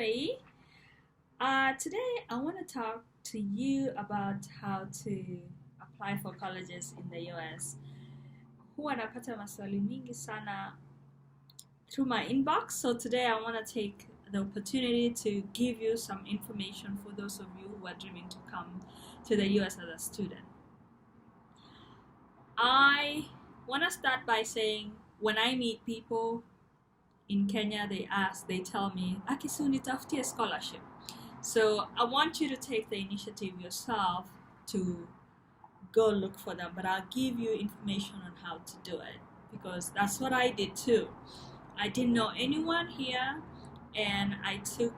Hey, today I want to talk to you about how to apply for colleges in the US. Huwa napata maswali mingi sana through my inbox, so today I want to take the opportunity to give you some information for those of you who are dreaming to come to the US as a student. I want to start by saying when I meet people in Kenya, they tell me, Akisu nitafutie scholarship. So I want you to take the initiative yourself to go look for them, but I'll give you information on how to do it because that's what I did too. I didn't know anyone here, and I took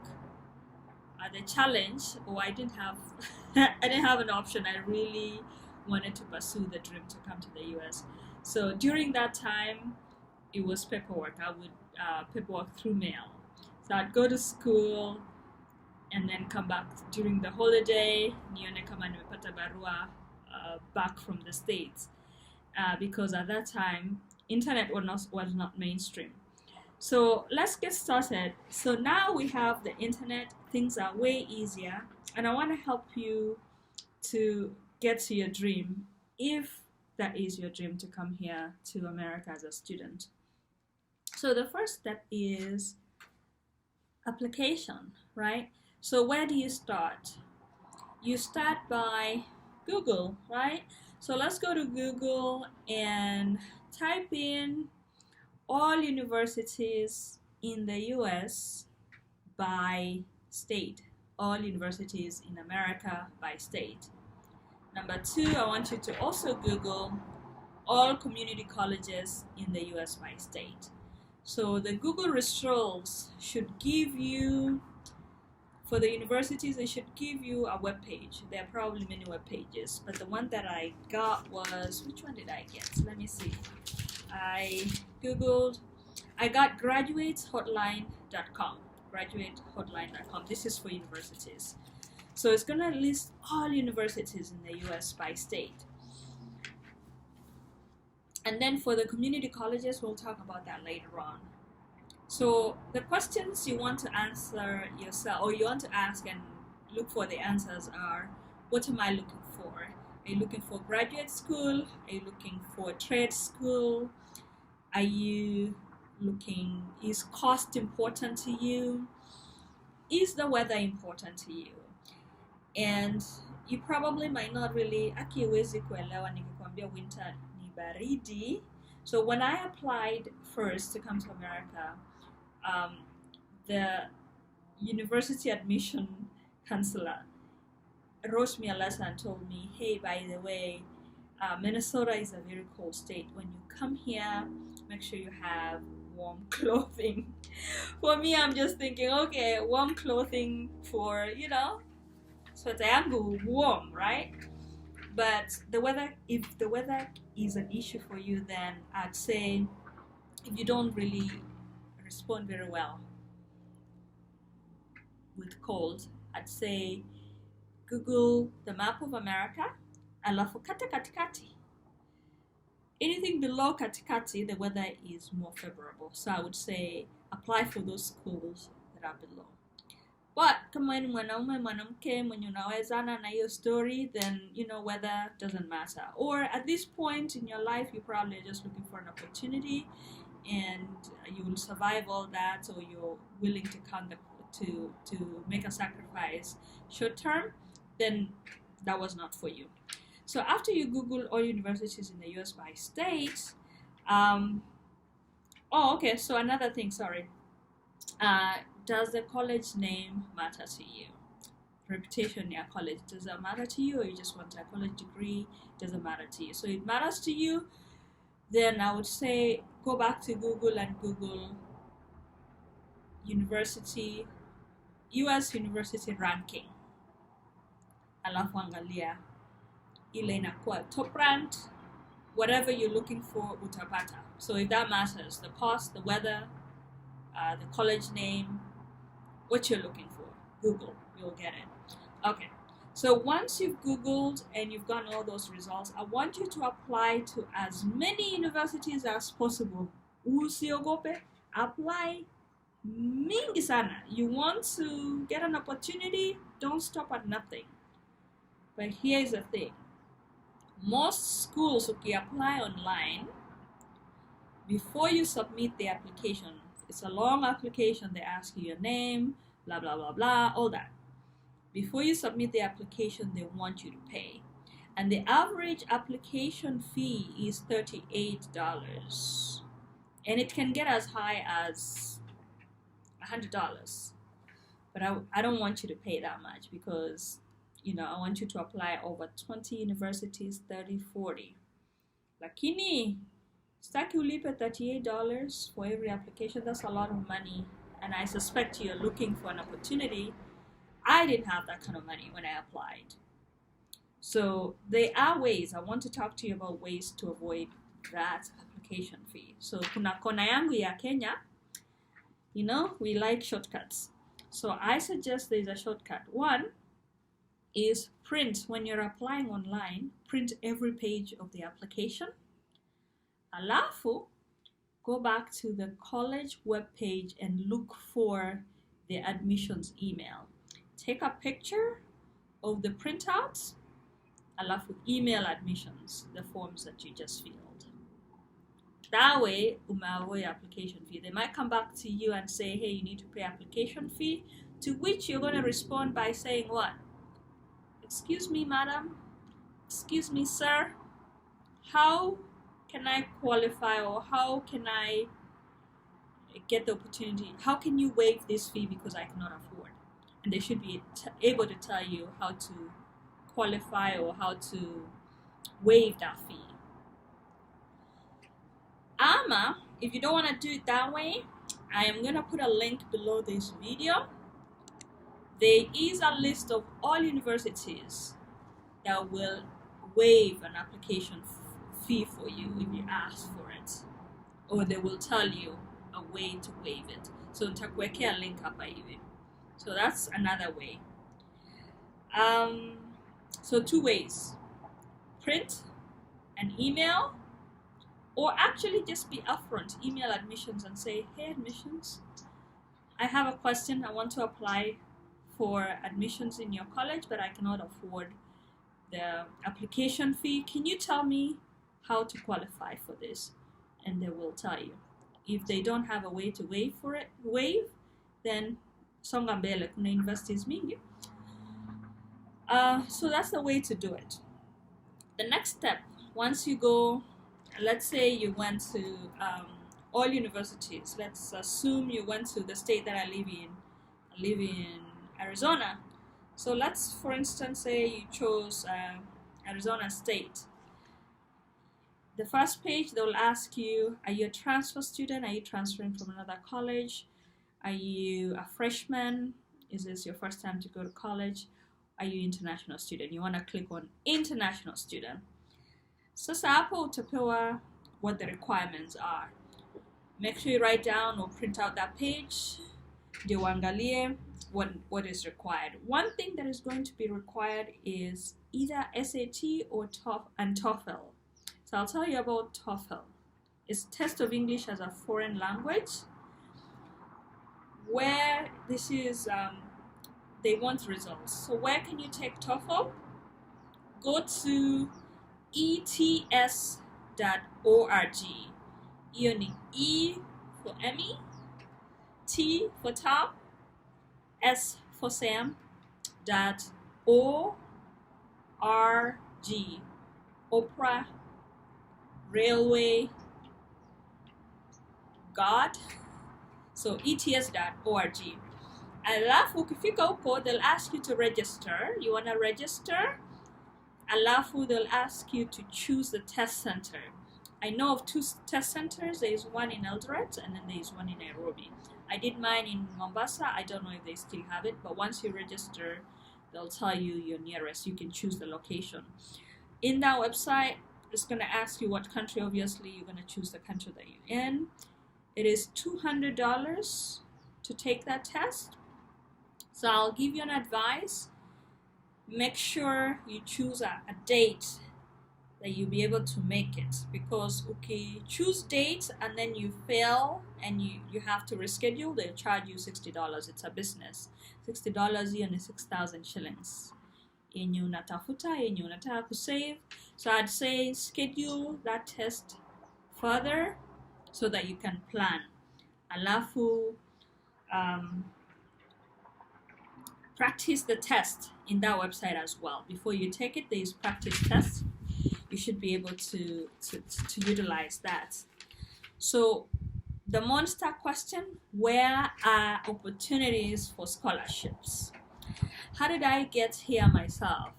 the challenge. I didn't have I didn't have an option. I really wanted to pursue the dream to come to the US. So during that time, it was paperwork. I would paperwork through mail. So I'd go to school and then come back during the holiday nione kama nimepata barua back from the States, because at that time internet was not mainstream. So let's get started. So now we have the internet, things are way easier, and I want to help you to get to your dream if that is your dream to come here to America as a student. So the first step is application, right? So where do you start? You start by Google, right? So let's go to Google and type in all universities in the US by state, all universities in America by state. Number two, I want you to also Google all community colleges in the US by state. So the Google results should give you, for the universities, they should give you a web page. There are probably many web pages, but the one that I got was, which one did I get? Let me see. I got graduatehotline.com. Graduatehotline.com. This is for universities. So it's gonna list all universities in the US by state. And then for the community colleges, we'll talk about that later on. So the questions you want to answer yourself, or you want to ask and look for the answers are, what am I looking for? Are you looking for graduate school? Are you looking for trade school? Are you looking, is cost important to you? Is the weather important to you? And you probably might not really, akiwezi kuelewa nikikwambia winter ni baridi. So when I applied first to come to America, the university admission counselor wrote me a letter and told me, hey, by the way, Minnesota is a very cold state. When you come here, make sure you have warm clothing. For me, I'm just thinking, okay, warm clothing for, sweater yangu warm, right? But if the weather is an issue for you, then I'd say if you don't really respond very well with cold, I'd say Google the map of America, alafu kata katikati. Anything below katikati, the weather is more favorable. So I would say apply for those schools that are below. But kama ni mwanaume mwanamke mwenye unawezana na hiyo story, then weather doesn't matter. Or at this point in your life, you probably are just looking for an opportunity, and you will survive all that, or you're willing to to make a sacrifice short term, then that was not for you. So after you Google all universities in the US by state, so another thing, sorry. Does the college name matter to you? Reputation in your college, does that matter to you, or you just want a college degree? Doesn't matter to you. So it matters to you, then I would say go back to Google and Google university, US university ranking. Alafu angalia ile inakuwa top ranked, whatever you're looking for utapata. So if that matters, the cost, the weather, the college name, what you're looking for, Google, you'll get it. Okay, so once you've Googled and you've gotten all those results, I want you to apply to as many universities as possible. Usiogope, apply mingi sana. You want to get an opportunity, don't stop at nothing. But here's the thing. Most schools, you apply online, before you submit the application, it's a long application. They ask you your name, blah, blah, blah, blah, all that. Before you submit the application, they want you to pay. And the average application fee is $38. And it can get as high as $100. But I don't want you to pay that much because, I want you to apply over 20 universities, 30, 40. Lakini, staki ulipe $38 for every application. That's a lot of money. And I suspect you're looking for an opportunity. I didn't have that kind of money when I applied. So there are ways. I want to talk to you about ways to avoid that application fee. So kuna kona yangu ya Kenya, we like shortcuts. So I suggest there's a shortcut. One is print. When you're applying online, print every page of the application. Alafu, go back to the college webpage and look for the admissions email. Take a picture of the printouts, alafu email admissions, the forms that you just filled. That way, umeavoid application fee. They might come back to you and say, hey, you need to pay application fee, to which you're going to respond by saying what? Excuse me, madam. Excuse me, sir. How can I qualify, or how can I get the opportunity? How can you waive this fee because I cannot afford? And they should be able to tell you how to qualify or how to waive that fee. Ama, if you don't want to do it that way, I am going to put a link below this video. There is a list of all universities that will waive an application fee for you if you ask for it, or they will tell you a way to waive it. So nitakuwekea link hapa hivi. So that's another way. So two ways: print an email, or actually just be upfront. Email admissions and say, hey, admissions, I have a question. I want to apply for admissions in your college, but I cannot afford the application fee. Can you tell me how to qualify for this? And they will tell you. If they don't have a way to waive, then songa mbele, kuna universities mingi. So that's the way to do it. The next step, once you go, let's say you went to all universities. Let's assume you went to the state that I live in. I live in Arizona. So let's, for instance, say you chose Arizona State. The first page, they'll ask you, are you a transfer student? Are you transferring from another college? Are you a freshman? Is this your first time to go to college? Are you an international student? You want to click on international student. Sasa hapo utapewa what the requirements are. Make sure you write down or print out that page. Ndio uangalie what is required. One thing that is going to be required is either SAT or TOEFL. So I'll tell you about TOEFL. It's Test of English as a Foreign Language, where this is, they want results. So where can you take TOEFL? Go to ets.org. E for Emmy, T for Tom, S for Sam, .org. Oprah, Railway, God. So ets.org. Alafu ukifika huko, they'll ask you to register. You want to register? Alafu they'll ask you to choose the test center. I know of two test centers. There is one in Eldoret and then there is one in Nairobi. I did mine in Mombasa. I don't know if they still have it, but once you register, they'll tell you your nearest. You can choose the location. In that website, it's going to ask you what country. Obviously, you're going to choose the country that you're in. It is $200 to take that test. So I'll give you an advice. Make sure you choose a date that you'll be able to make it, because okay, choose dates and then you fail and you have to reschedule, they'll charge you $60. It's a business. $60 hiyo ni 6,000 shillings yenye unatafuta, yenye unataka kusave. So I'd say schedule that test further so that you can plan. Alafu practice the test in that website as well. Before you take it, there is practice tests. You should be able to utilize that. So the monster question, where are opportunities for scholarships? How did I get here myself?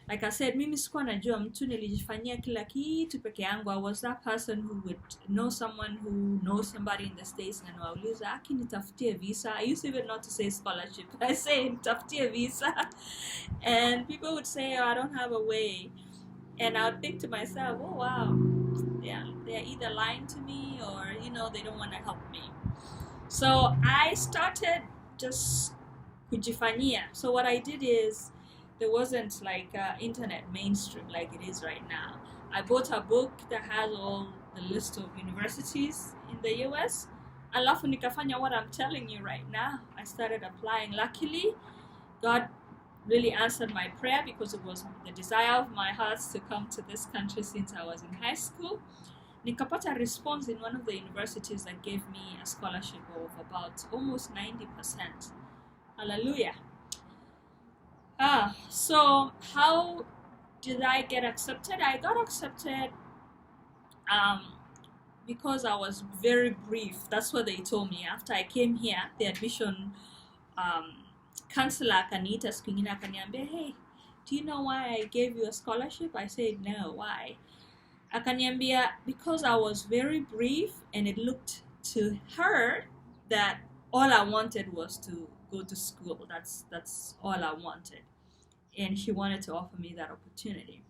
Like I said, mimi sikuwa najua mtu, nilijifanyia kila kitu peke yangu. I was that person who would know someone who knows somebody in the States and wauliza, aki nitafutie visa. I used even not to say scholarship. I say nitafutie visa. And people would say, oh, I don't have a way. And I would think to myself, oh wow, they're either lying to me or, you know, they don't want to help me. So I started just kujifanyia. So what I did is, there wasn't like internet mainstream like it is right now. I bought a book that has all the list of universities in the US. Alafu nikafanya what I'm telling you right now. I started applying. Luckily, God really answered my prayer, because it was the desire of my heart to come to this country since I was in high school. Nikapata response in one of the universities that gave me a scholarship of about almost 90%. Hallelujah. So how did I get accepted? I got accepted because I was very brief. That's what they told me. After I came here, the admission counselor akaniita siku ingine akaniambia, hey, do you know why I gave you a scholarship? I said, no, why? Akaniambia, because I was very brief and it looked to her that all I wanted was to go to school. That's all I wanted. And she wanted to offer me that opportunity.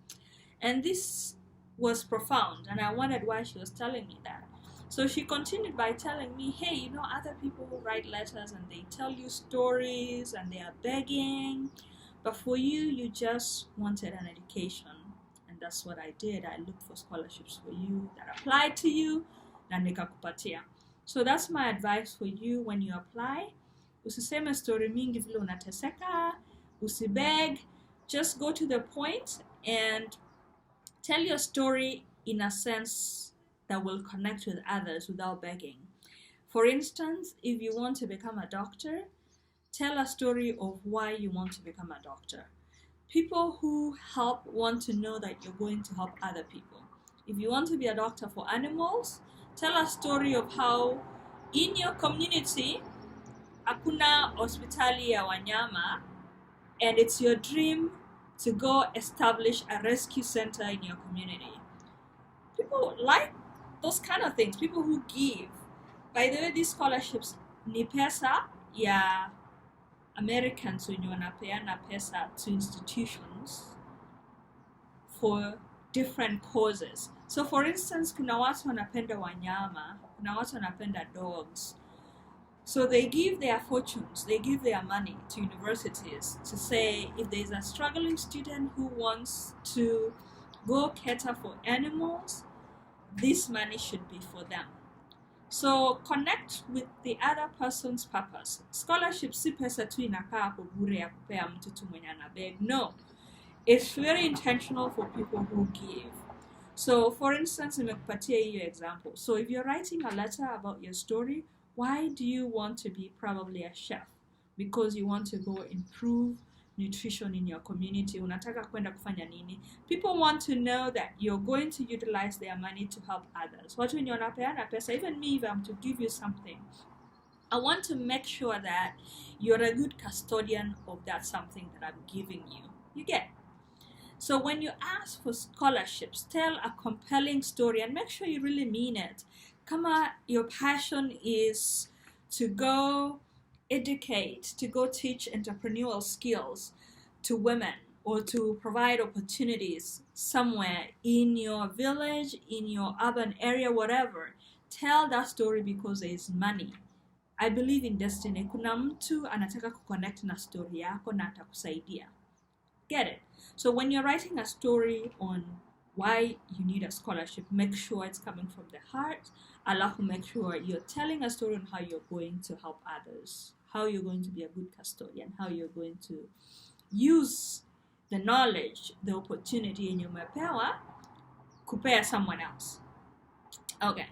And this was profound, and I wondered why she was telling me that. So she continued by telling me, hey, you know, other people who write letters and they tell you stories and they are begging, but for you, you just wanted an education. And that's what I did. I looked for scholarships for you that applied to you, na nikakupatia. So that's my advice for you when you apply. Usiseme story mingi vile unateseka, usibeg. Just go to the point and tell your story in a sense that will connect with others without begging. For instance, if you want to become a doctor, tell a story of why you want to become a doctor. People who help want to know that you're going to help other people. If you want to be a doctor for animals, tell a story of how in your community, hakuna hospitali ya wanyama, and it's your dream to go establish a rescue center in your community. People like those kind of things, people who give. By the way, these scholarships ni pesa ya Americans wenye wanapeana pesa to institutions for different causes. So for instance, kuna watu wanapenda wanyama, kuna watu wanapenda dogs. So they give their fortunes, they give their money to universities to say, if there's a struggling student who wants to go cater for animals, this money should be for them. So connect with the other person's purpose. Scholarship si pesa tu inakaa hapo bure ya kupea mtu tu mwenye anabeg. No, it's very intentional for people who give. So for instance, nimekupatia hiyo example. So if you're writing a letter about your story, why do you want to be probably a chef? Because you want to go improve nutrition in your community. Unataka kwenda kufanya nini? People want to know that you're going to utilize their money to help others. Watu wenye wanapeana pesa, even me, if I'm to give you something, I want to make sure that you're a good custodian of that something that I'm giving you. You get? So when you ask for scholarships, tell a compelling story and make sure you really mean it. Kama your passion is to go educate, to go teach entrepreneurial skills to women, or to provide opportunities somewhere in your village, in your urban area, whatever, tell that story because there is money. I believe in destiny. Kuna mtu anataka kuconnect na story yako na atakusaidia. Get it? So when you're writing a story on why you need a scholarship. Make sure it's coming from the heart. Alafu, make sure you're telling a story on how you're going to help others, how you're going to be a good custodian, how you're going to use the knowledge, the opportunity in your umepewa kupea someone else. Okay,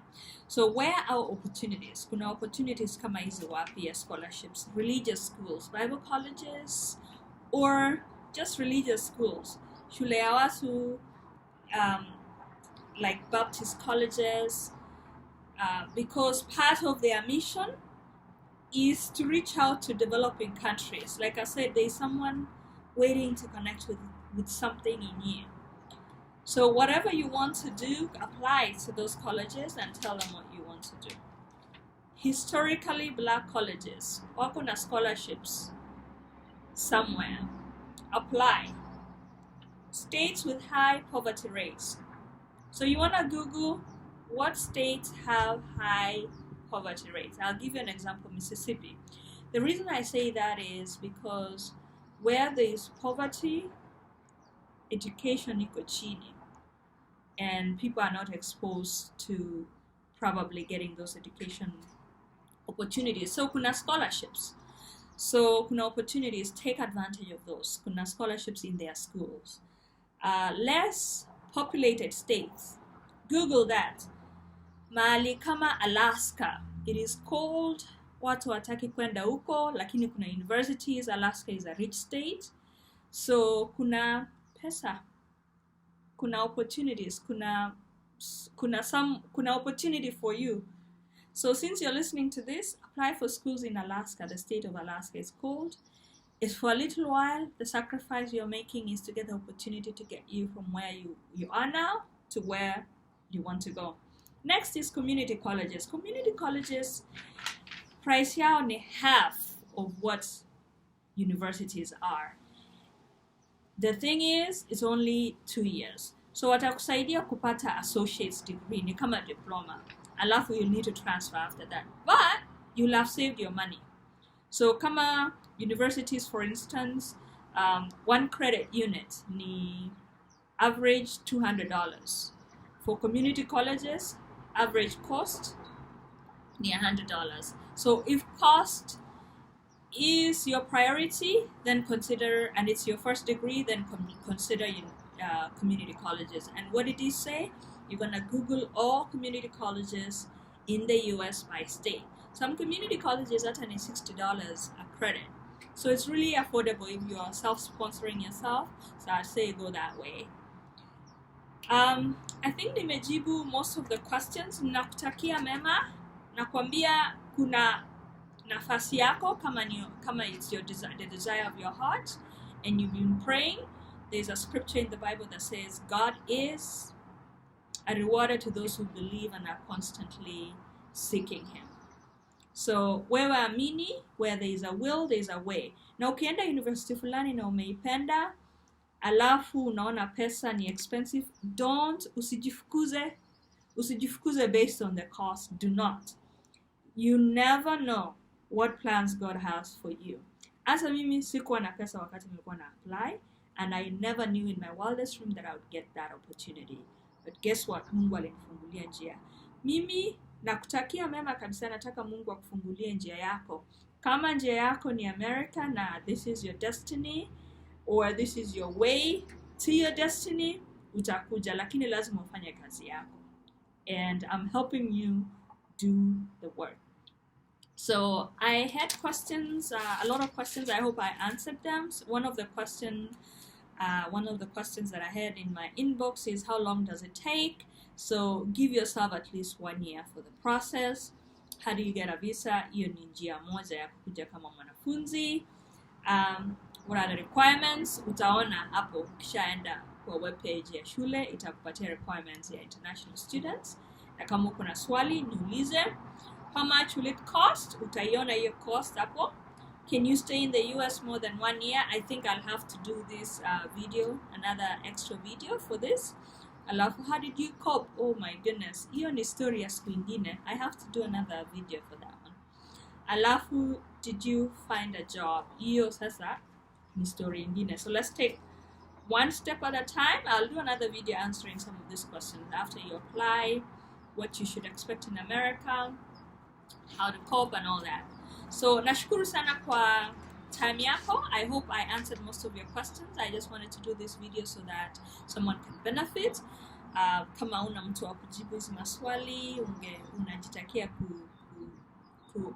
so where are opportunities? Kuna opportunities kama hizi wapi ya scholarships? Religious schools, Bible colleges, or just religious schools. Shule ya watu, like Baptist colleges, because part of their mission is to reach out to developing countries. Like I said, there's someone waiting to connect with something in you. So whatever you want to do, apply to those colleges and tell them what you want to do. Historically black colleges, wako na scholarships somewhere. Apply. States with high poverty rates. So you want to Google what states have high poverty rates. I'll give you an example, Mississippi. The reason I say that is because where there is poverty, education iko chini, and people are not exposed to probably getting those education opportunities. So kuna scholarships. So kuna opportunities, take advantage of those. Kuna scholarships in their schools. Less populated states, Google that. Mahali kama Alaska, it is cold, watu wataki kwenda huko, lakini kuna universities. Alaska is a rich state, so kuna pesa, kuna opportunities, kuna opportunity for you. So since you're listening to this, apply for schools in Alaska. The state of Alaska is cold. It's for a little while. The sacrifice you're making is to get the opportunity to get you from where you are now to where you want to go. Next is community colleges. Community colleges, price yao ni half of what universities are. The thing is, it's only 2 years. So watakusaidia kupata associate's degree, ni kama diploma. Alafu you'll need to transfer after that. But you'll have saved your money. So kama universities, for instance, one credit unit ni average $200. For community colleges, average cost ni $100. So if cost is your priority, then consider, and it's your first degree, then consider community colleges. And what did he say? You're gonna Google all community colleges in the US by state. Some community colleges are only $60 a credit. So it's really affordable if you are self-sponsoring yourself. So I'd say go that way. I think nimejibu most of the questions. Nakutakia mema. Nakwambia kuna nafasi yako kama it's the desire of your heart and you've been praying. There's a scripture in the Bible that says God is a rewarder to those who believe and are constantly seeking him. So wewe amini, where there is a will, there is a way. Na ukienda university fulani na umeipenda, alafu unaona pesa ni expensive, usijifukuze based on the cost. Do not. You never know what plans God has for you. Asa mimi sikuwa na pesa wakati nilikuwa na apply, and I never knew in my wildest dream that I would get that opportunity. But guess what? Mungu alinifungulia njia. Mimi nakutakia mema kabisa, nataka Mungu akufungulie njia yako. Kama njia yako ni America na this is your destiny, or this is your way to your destiny, utakuja, lakini lazima ufanye kazi yako. And I'm helping you do the work. So I had questions, a lot of questions. I hope I answered them. So one of the questions that I had in my inbox is, how long does it take? So give yourself at least 1 year for the process. How do you get a visa? Hiyo ni njia moja ya kuja kama mwanafunzi. What are the requirements? Utaona hapo ukishaenda kwa webpage ya shule, itakupatia requirements ya international students. Na kama uko na swali, niulize. How much will it cost? Utaiona hiyo cost hapo. Can you stay in the US more than 1 year? I think I'll have to do this video, another extra video for this. Alafu, how did you cope? Oh my goodness. Hiyo ni story ya siku ingine. I have to do another video for that one. Alafu, did you find a job? Hiyo sasa ni story ingine. So let's take one step at a time. I'll do another video answering some of these questions after you apply, what you should expect in America, how to cope and all that. So nashukuru sana kwa time yako. I hope I answered most of your questions. I just wanted to do this video so that someone can benefit. Kama una mtu wa kujibu hizi maswali, unajitakia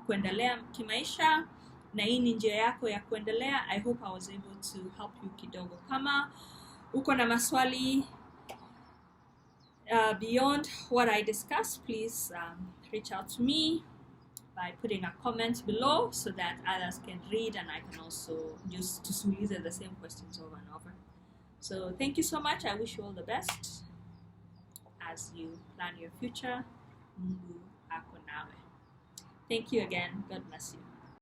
kuendelea kimaisha na hii ni njia yako ya kuendelea, I hope I was able to help you kidogo. Kama uko na maswali beyond what I discussed, please reach out to me by putting a comment below so that others can read and I can also just tusiulize the same questions over and over. So thank you so much. I wish you all the best as you plan your future. Mungu ako nawe. Thank you again. God bless you.